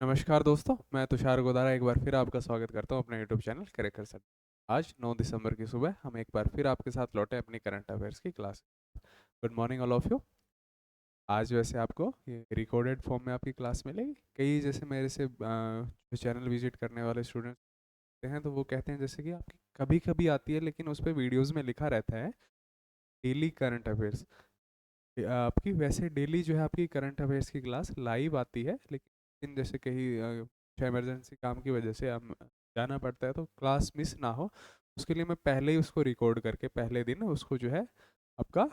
नमस्कार दोस्तों, मैं तुषार गोदारा एक बार फिर आपका स्वागत करता हूं अपने यूट्यूब चैनल करेक्टर सर। आज 9 दिसंबर की सुबह हम एक बार फिर आपके साथ लौटे अपनी करंट अफेयर्स की class. Good morning all of you. आज वैसे आपको ये रिकॉर्डेड फॉर्म में आपकी क्लास मिलेगी। कई जैसे मेरे से जो चैनल विजिट करने वाले स्टूडेंट्स हैं तो वो कहते हैं जैसे कि आपकी कभी कभी आती है लेकिन उस पर वीडियोज़ में लिखा रहता है डेली करंट अफेयर्स। आपकी वैसे डेली जो है आपकी करंट अफेयर्स की क्लास लाइव आती है, लेकिन जैसे कहीं इमरजेंसी काम की वजह से हम जाना पड़ता है तो क्लास मिस ना हो उसके लिए मैं पहले ही उसको रिकॉर्ड करके पहले दिन उसको जो है आपका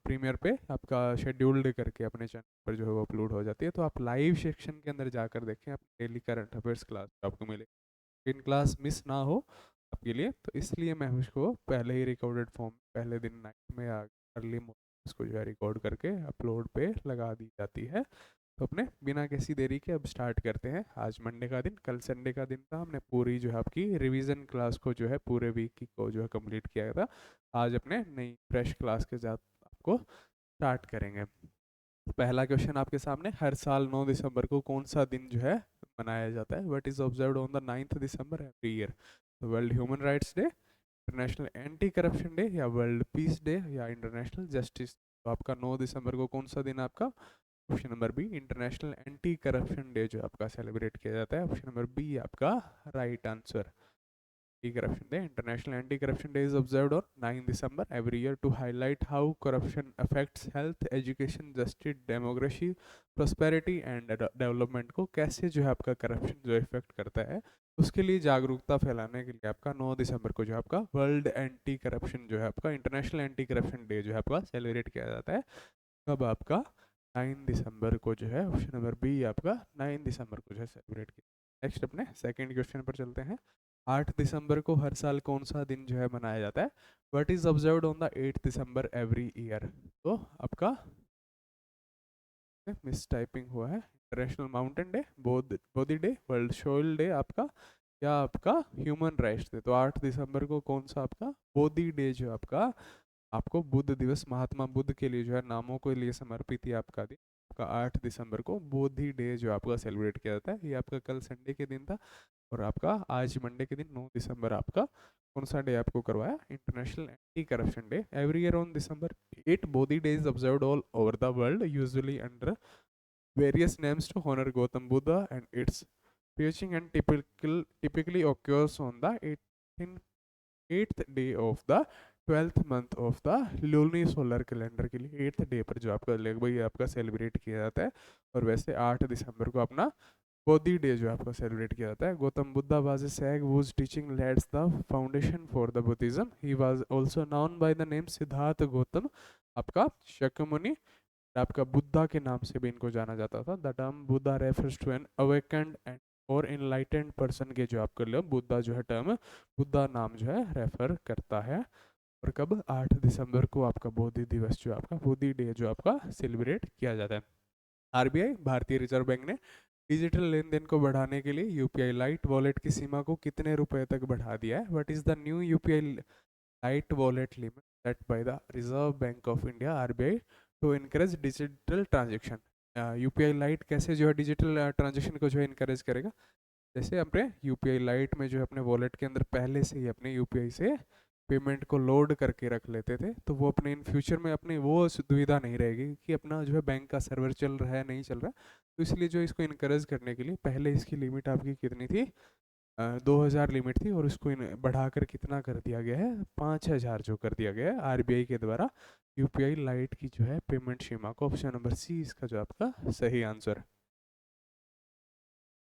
प्रीमियर पे आपका शेड्यूल्ड करके अपने चैनल पर जो है वो अपलोड हो जाती है। तो आप लाइव सेक्शन के अंदर जाकर देखें, आप डेली करंट अफेयर्स क्लास आपको मिलेगी। इन क्लास मिस ना हो आपके लिए, तो इसलिए मैं उसको पहले ही रिकॉर्डेड फॉर्म पहले दिन नाइट में या अर्ली मॉर्निंग उसको जो है रिकॉर्ड करके अपलोड पे लगा दी जाती है। तो अपने बिना किसी देरी के अब स्टार्ट करते हैं। आज मंडे का दिन, कल संडे का दिन था, हमने पूरी जो है आपकी रिवीजन क्लास को जो है पूरे वीक की को जो है कंप्लीट किया था। आज अपने नई फ्रेश क्लास के साथ आपको स्टार्ट करेंगे। पहला क्वेश्चन आपके सामने, हर साल 9 दिसंबर को कौन सा दिन जो है मनाया जाता है? What is observed on the 9th December every year? World human rights day, international anti corruption day, या वर्ल्ड पीस डे, या इंटरनेशनल जस्टिस? तो आपका 9 दिसंबर को कौन सा दिन आपका? Option number B, international anti corruption day जो आपका सेलिब्रेट किया जाता है। ऑप्शन नंबर बी आपका right answer. Anti-Corruption Day. International Anti-Corruption Day is observed on 9 December every year to highlight how corruption affects health, education, justice, democracy, prosperity and development को कैसे जो है आपका करप्शन जो इफेक्ट करता है उसके लिए जागरूकता फैलाने के लिए आपका 9 दिसंबर को जो है आपका वर्ल्ड एंटी करप्शन जो है आपका इंटरनेशनल एंटी करप्शन डे जो है आपका सेलिब्रेट किया जाता है। कब आपका? 9 दिसंबर को जो है, ऑप्शन नंबर बी आपका 9 दिसंबर को जो है सेलिब्रेट किया। नेक्स्ट अपने सेकंड क्वेश्चन पर चलते हैं। 8 दिसंबर को हर साल कौन सा दिन जो है मनाया जाता है? What is observed on the 8 December every year? तो आपका मिस टाइपिंग हुआ है। इंटरनेशनल माउंटेन डे, बोधि डे, वर्ल्ड सोइल डे आपका, या आपका ह्यूमन राइट्स डे? तो 8 दिसंबर को कौन सा आपका बोधि डे जो आपका आपको बुद्ध दिवस, महात्मा बुद्ध के लिए जो है नामों के लिए समर्पित, ही आपका दिन आपका 8 दिसंबर को बोधि डे जो आपका सेलिब्रेट किया जाता है। ये आपका कल संडे के दिन था और आपका आज मंडे के दिन 9 दिसंबर आपका कौन सा डे आपको करवाया? International anti corruption day. Every year on December 8 Bodhi day is observed all over the world, usually under various names to honor Gautam Buddha and its preaching, and typically occurs on the 8th day of the 12th month of the lunisolar calendar के लिए 8th day पर जो आपका लगभग ये आपका celebrate किया जाता है। और वैसे 8 दिसंबर को अपना बोधि डे जो आपका सेलिब्रेट किया जाता है। Gautam Buddha was a sag whose teaching laid the foundation for the Buddhism. He was also known by the name Siddharth Gautam, आपका शक्यमुनि, आपका बुद्धा के नाम से भी इनको जाना जाता था। The term Buddha refers to an awakened and और इनलाइटेंड पर्सन के जो आपके लिए बुद्धा जो है टर्म बुद्धा नाम जो है रेफर करता है। और कब? 8 दिसंबर को आपका बोधि दिवस जो आपका बोधि डे जो आपका सेलिब्रेट किया जाता है। आरबीआई, भारतीय रिजर्व बैंक ने डिजिटल लेन देन को बढ़ाने के लिए यूपीआई लाइट वॉलेट की सीमा को कितने रुपए तक बढ़ा दिया है? What is the new UPI lite wallet limit set by the Reserve Bank of India RBI to encourage digital transaction? UPI lite कैसे जो है डिजिटल ट्रांजेक्शन को जो है इनकरेज करेगा? जैसे अपने यूपीआई लाइट में जो है अपने वॉलेट के अंदर पहले से ही अपने यूपीआई से पेमेंट को लोड करके रख लेते थे, तो वो अपने इन फ्यूचर में अपनी वो दुविधा नहीं रहेगी कि अपना जो है बैंक का सर्वर चल रहा है नहीं चल रहा। तो इसलिए जो इसको इनकरेज करने के लिए पहले इसकी लिमिट आपकी कितनी थी? 2000 लिमिट थी और उसको बढ़ाकर कितना कर दिया गया है? 5000 जो कर दिया गया है आरबीआई के द्वारा यूपीआई लाइट की जो है पेमेंट सीमा को। ऑप्शन नंबर सी इसका जो आपका सही आंसर।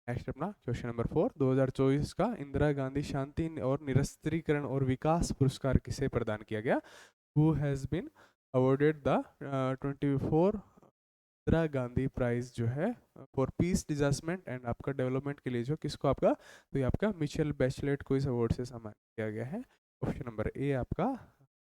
नेक्स्ट अपना क्वेश्चन नंबर 4, 2024 का इंदिरा गांधी शांति और निरस्त्रीकरण और विकास पुरस्कार किसे प्रदान किया गया? Who has been awarded the 24 Indira Gandhi prize जो है फॉर पीस डिजास्टमेंट एंड आपका डेवलपमेंट के लिए जो किसको आपका? तो ये आपका मिचेल बैचलेट को इस अवार्ड से सम्मानित किया गया है। ऑप्शन नंबर ए आपका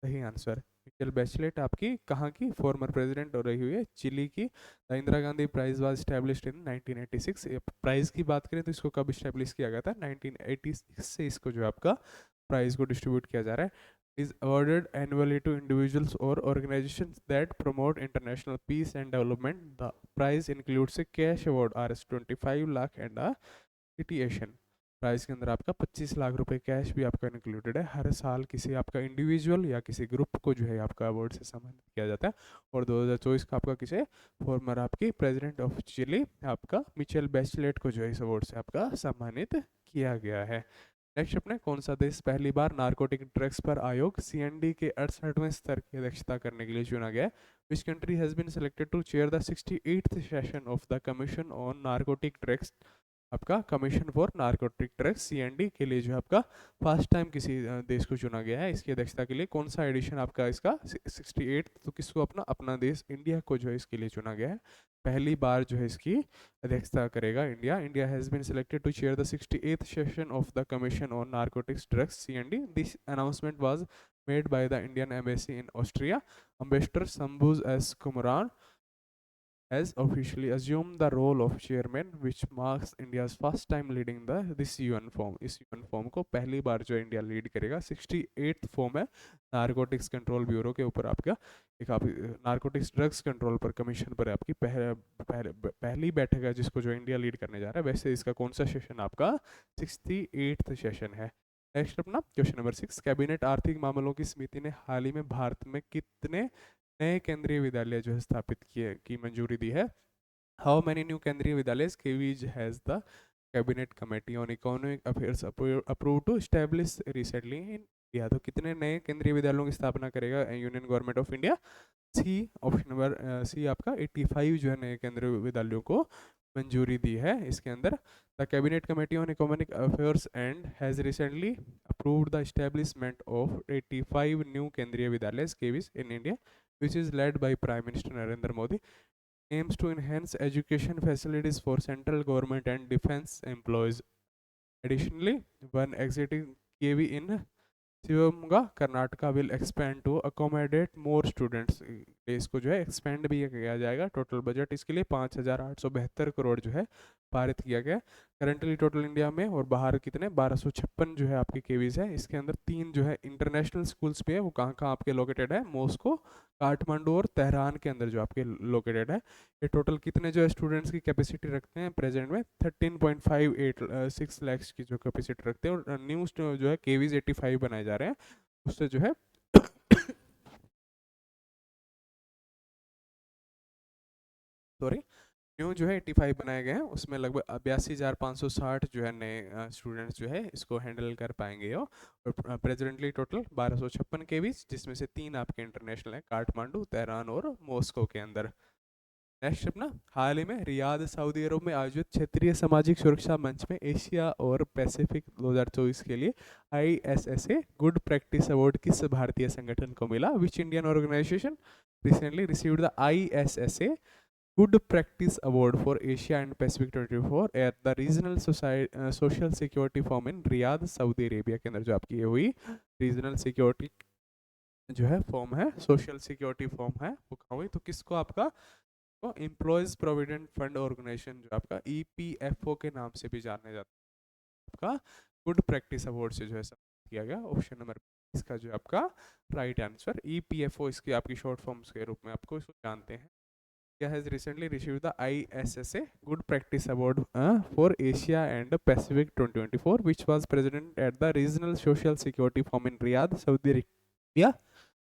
सही आंसर। मिचेल बैचलेट आपकी कहाँ की फॉर्मर प्रेसिडेंट हो रही हुई है? चिली की। The Indira Gandhi prize was established in 1986। Prize की बात करें तो इसको कब स्टैब्लिश किया गया था? 1986 से इसको जो आपका प्राइज को डिस्ट्रीब्यूट किया जा रहा है। is awarded annually to individuals or organizations that promote international peace and development. The prize includes a cash award Rs 25 lakh and a सिटीएशन। Price के अंदर आपका 25 लाख रुपए कैश भी आपका इंक्लूडेड है। हर साल किसी आपका इंडिविजुअल या किसी ग्रुप को जो है आपका अवार्ड से सम्मानित किया जाता है। और 2024 का आपका किसे फॉर्मर आपकी प्रेसिडेंट ऑफ चिली आपका मिचेल बैचलेट को जो है इस अवार्ड से आपका सम्मानित किया गया है। नेक्स्ट अपने कौन सा देश पहली बार नारकोटिक ड्रग्स पर आयोग सीएनडी के 68वें स्तर की अध्यक्षता करने के लिए चुना गया है? Which country has been selected to chair the 68th session of the commission on narcotic drugs? आपका commission for narcotic drugs CND के लिए जो है आपका फर्स्ट टाइम किसी देश को चुना गया है इसकी अध्यक्षता के लिए। कौन सा एडिशन आपका इसका 68? तो किसको अपना अपना देश इंडिया को जो है इसके लिए चुना गया है। पहली बार जो है इसकी अध्यक्षता करेगा India. India has been selected to chair the 68th session of the commission on narcotics drugs CND. This announcement was made by the Indian Embassy in Austria. Ambassador Sambuz S. Kumaran has officially assumed the role of chairman, which marks India's first time leading this UN forum. इस UN forum को पहली बार जो India lead करेगा। 68th forum है narcotics control bureau के ऊपर आपका एक आप नारकोटिक्स ड्रग्स कंट्रोल पर कमीशन पर आपकी पहली बैठक है जिसको जो इंडिया लीड करने जा रहा है। वैसे इसका कौन सा सेशन आपका 68th सेशन है। नेक्स्ट अपना क्वेश्चन नंबर 6, कैबिनेट आर्थिक मामलों की समिति ने हाल ही में भारत में कितने नए केंद्रीय विद्यालय जो है स्थापित किए की मंजूरी दी है? How many new Kendriya Vidyalaya KVs has the cabinet committee on economic affairs approve to establish recently in India? तो कितने नए केंद्रीय विद्यालयों की स्थापना करेगा union government of India? C option number C आपका 85 जो है नए केंद्रीय विद्यालयों को मंजूरी दी है इसके अंदर। The cabinet committee on economic affairs and has recently approved the establishment of 85 new Kendriya Vidyalaya KVs in India, which is led by Prime Minister Narendra Modi, aims to enhance education facilities for central government and defense employees. Additionally, one exiting KV in Shivamogga Karnataka will expand to accommodate more students. इसको जो है expand भी किया जाएगा। Total budget इसके लिए 5,872 करोड़ जो है पारित किया गया। करंटली टोटल इंडिया में और बाहर कितने 1256 जो है आपके केवीज है। इसके अंदर 3 जो है इंटरनेशनल स्कूल्स भी है। वो कहाँ कहाँ आपके लोकेटेड है? मॉस्को, काठमांडू और तेहरान के अंदर जो आपके लोकेटेड है। ये टोटल कितने जो है स्टूडेंट्स की कैपेसिटी रखते हैं प्रेजेंट में? 13.586 लैक्स की जो कैपेसिटी रखते हैं। और न्यू जो है केवीज 85 बनाए जा रहे हैं उससे जो है सॉरी न्यू जो है 85 बनाए गए हैं। उसमें लगभग 82,560 जो है नए स्टूडेंट्स जो है इसको हैंडल कर पाएंगे। और प्रेजेंटली टोटल 1256 केवीज जिसमें से 3 आपके इंटरनेशनल हैं, काठमांडू, तेहरान और मॉस्को के अंदर। नेक्स्ट अपना हाल ही में रियाद सऊदी अरब में आयोजित क्षेत्रीय सामाजिक सुरक्षा मंच में एशिया और पैसिफिक 2024 के लिए ISSA गुड प्रैक्टिस अवार्ड किस भारतीय संगठन को मिला? Which Indian organisation recently received the ISSA good practice award for Asia and Pacific 24 at the regional social security forum in Riyadh Saudi Arabia के अंदर जो आपकी ये हुई रीजनल सिक्योरिटी जो है फॉर्म है, सोशल सिक्योरिटी फॉर्म है, वो कहाँ हुई? तो किसको आपका तो एम्प्लॉयज प्रोविडेंट फंड ऑर्गेनाइजेशन जो आपका EPFO के नाम से भी जाने जाता है आपका गुड प्रैक्टिस अवार्ड से जो है किया गया। ऑप्शन नंबर इसका जो आपका राइट आंसर EPFO इसकी आपकी शॉर्ट फॉर्म्स के रूप में आपको इसको जानते हैं। क्या has recently received the ISSA good practice award for Asia and Pacific 2024 which was presented at the regional social security forum in Riyadh, Saudi Arabia.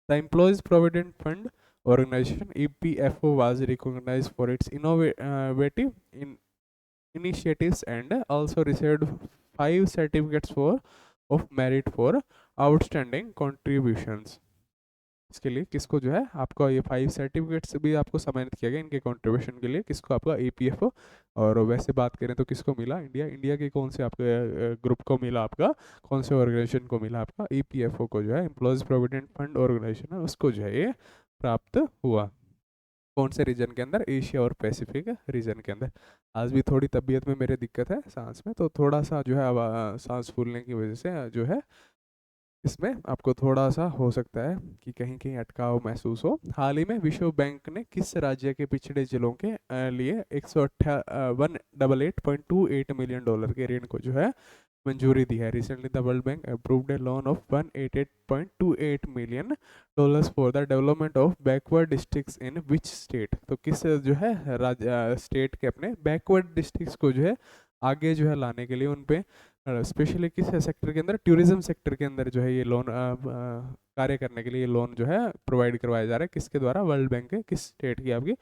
The Employees Provident Fund organization EPFO was recognized for its innovative initiatives and also received 5 certificates of merit for outstanding contributions. इसके लिए किसको जो है आपका ये 5 certificates भी आपको सम्मानित किया गया इनके कंट्रीब्यूशन के लिए। किसको? आपका EPFO। और वैसे बात करें तो किसको मिला? इंडिया के कौन से आपके ग्रुप को मिला? आपका कौन से ऑर्गेनाइजेशन को मिला? आपका EPFO को जो है एम्प्लॉयज प्रोविडेंट फंड ऑर्गेनाइजेशन है उसको जो है ये प्राप्त हुआ। कौन से रीजन के अंदर? एशिया और पैसिफिक रीजन के अंदर। आज भी थोड़ी तबीयत में मेरे दिक्कत है सांस में, तो थोड़ा सा जो है अब सांस फूलने की वजह से जो है इसमें आपको थोड़ा सा हो सकता है कि कहीं कहीं अटकाव महसूस हो। हाल ही में विश्व बैंक ने किस राज्य के पिछड़े जिलों के लिए 188.28 मिलियन डॉलर के ऋण को जो है मंजूरी दी है? Recently the world bank approved A loan of 188.28 million dollars for the development of backward districts in which state? तो किस जो है राज्य स्टेट के अपने बैकवर्ड डिस्ट्रिक्ट्स को जो है आगे जो है लाने के लिए उन पे स्पेशली किस सेक्टर के अंदर, टूरिज्म सेक्टर के अंदर जो है ये लोन कार्य करने के लिए ये लोन जो है प्रोवाइड करवाया जा रहा है। किसके द्वारा? वर्ल्ड बैंक के। किस स्टेट की? आपकी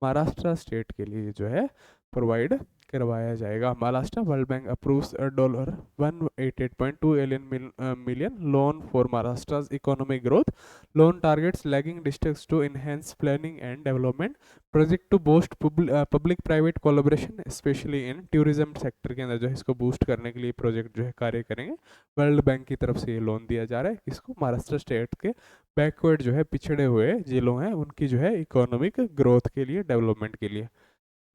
महाराष्ट्र स्टेट के लिए जो है प्रोवाइड करवाया जाएगा। Maharashtra World Bank approves $188.2 million loan for महाराष्ट्र's economic growth. Loan targets lagging districts to enhance planning and development project to boost public private collaboration specially in tourism sector के अंदर जो है इसको बूस्ट करने के लिए प्रोजेक्ट जो है कार्य करेंगे। वर्ल्ड बैंक की तरफ से ये लोन दिया जा रहा है किसको? महाराष्ट्र स्टेट के बैकवर्ड जो है पिछड़े हुए जिलों हैं उनकी जो है इकोनॉमिक ग्रोथ के लिए, डेवलपमेंट के लिए।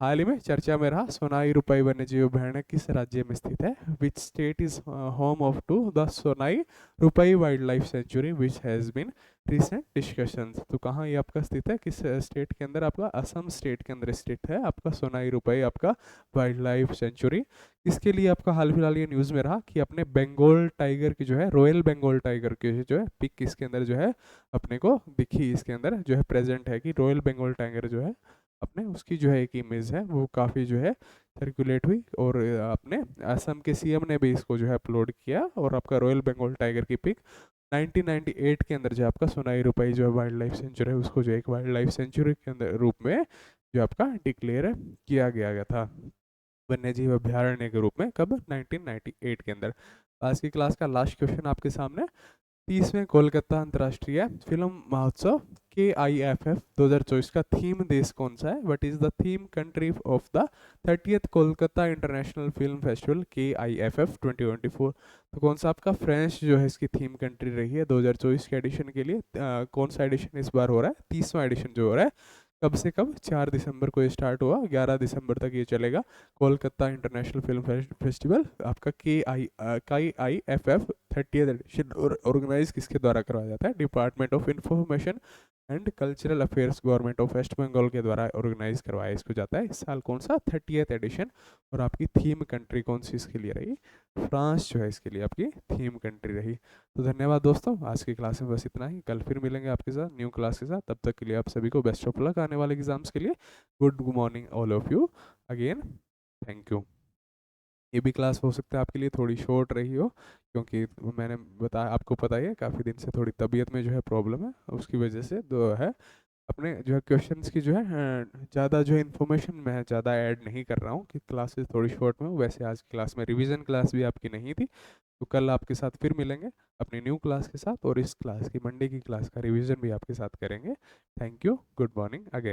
हाल ही में चर्चा में रहा सोनाई रुपई वन्यजीव अभयारण्य किस राज्य में स्थित है? Which state is home of to the Sonai Rupai wildlife sanctuary which has been recent discussions? तो कहाँ ये आपका स्थित है? किस स्टेट के अंदर? आपका असम स्टेट के अंदर स्थित है आपका सोनाई रुपई आपका वाइल्ड लाइफ सेंचुरी। इसके लिए आपका हाल फिलहाल ये न्यूज़ में रहा कि अपने बंगाल टाइगर की जो है, रॉयल बंगाल टाइगर की जो है पिक इसके अंदर जो है अपने को दिखी, इसके अंदर जो है प्रेजेंट है कि रॉयल बंगाल टाइगर जो है अपने उसकी जो है एक इमेज है वो काफ़ी जो है सर्कुलेट हुई और अपने असम के सीएम ने भी इसको जो है अपलोड किया। और आपका रॉयल बंगाल टाइगर की पिक 1998 के अंदर जो आपका सोनाई रुपई जो है वाइल्ड लाइफ सेंचुरी है उसको जो एक वाइल्ड लाइफ सेंचुरी के अंदर रूप में जो आपका डिक्लेयर किया गया था वन्य जीव अभ्यारण्य के रूप में। कब? 1998 के अंदर। आज की क्लास का लास्ट क्वेश्चन आपके सामने। 30वें कोलकाता अंतर्राष्ट्रीय फिल्म महोत्सव KIFF 2024 का थीम देश कौन सा है? What is the theme country of the 30th Kolkata international film festival KIFF 2024? तो कौन सा आपका फ्रेंच जो है इसकी थीम कंट्री रही है 2024 के एडिशन के लिए? कौन सा एडिशन इस बार हो रहा है? 30वां एडिशन जो हो रहा है। कब से कब? 4 दिसंबर को ये स्टार्ट हुआ, 11 दिसंबर तक ये चलेगा। कोलकाता इंटरनेशनल फिल्म फेस्टिवल आपका KIFF 30th एडिशन ऑर्गेनाइज किसके द्वारा करवाया जाता है? Department of information and cultural affairs government of West Bengal के द्वारा ऑर्गेनाइज करवाया इसको जाता है। इस साल कौन सा? 30th addition. और आपकी थीम कंट्री कौन सी इसके लिए रही? फ्रांस जो है इसके लिए आपकी थीम कंट्री रही। तो धन्यवाद दोस्तों, आज की क्लास में बस इतना ही। कल फिर मिलेंगे आपके साथ न्यू क्लास के साथ। तब तक के लिए आप सभी को बेस्ट ऑफ लक आने वाले एग्जाम्स के लिए। Good morning all of you again, thank you. ये भी क्लास हो सकता है आपके लिए थोड़ी शॉर्ट रही हो क्योंकि मैंने बताया, आपको पता ही है काफ़ी दिन से थोड़ी तबीयत में जो है प्रॉब्लम है, उसकी वजह से जो है अपने जो है क्वेश्चंस की जो है ज़्यादा जो है इन्फॉर्मेशन मैं ज़्यादा ऐड नहीं कर रहा हूँ कि क्लासेस थोड़ी शॉर्ट में हो। वैसे आज की क्लास में रिवीजन क्लास भी आपकी नहीं थी, तो कल आपके साथ फिर मिलेंगे अपनी न्यू क्लास के साथ और इस क्लास की मंडे की क्लास का रिवीजन भी आपके साथ करेंगे। Thank you, good morning again.